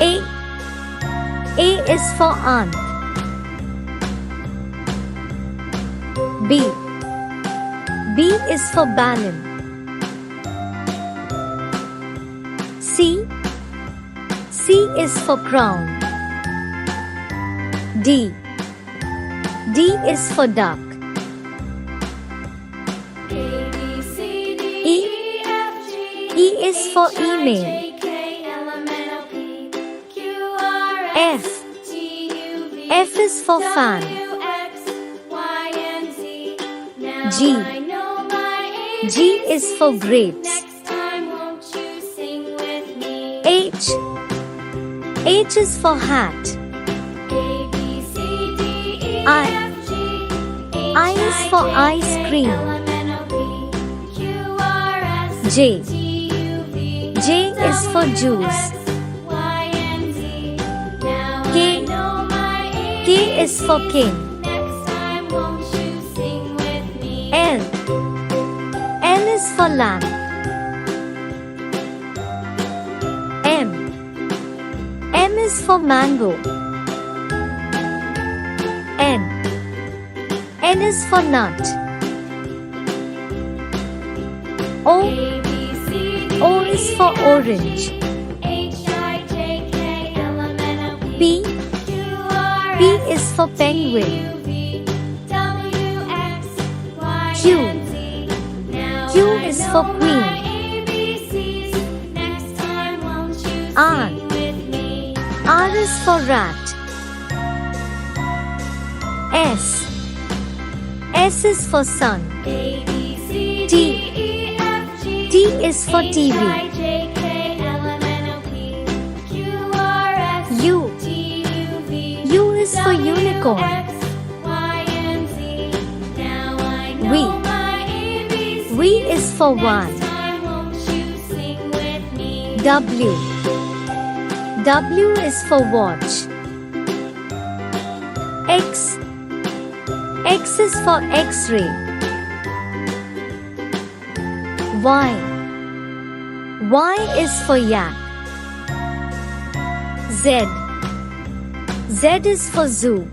A. A is for aunt. B. B is for balloon. C. C is for crown. D. D is for duck. E. E is for email. F. F is for fan. G. G is for grapes. H. H is for hat. I is for ice cream. J. J is for juice. K. K is for king. L. L is for lamp. M. M is for mango. N. N is for nut. O. O is for orange. P. P is for penguin. Q. Q is for queen. R. R is for rat. S. S is for sun. T. T is for TV. U. U is for unicorn. V. V is for one. W. W is for watch. X. X is for X-ray. Y. Y is for yak. Z. Z is for zoo.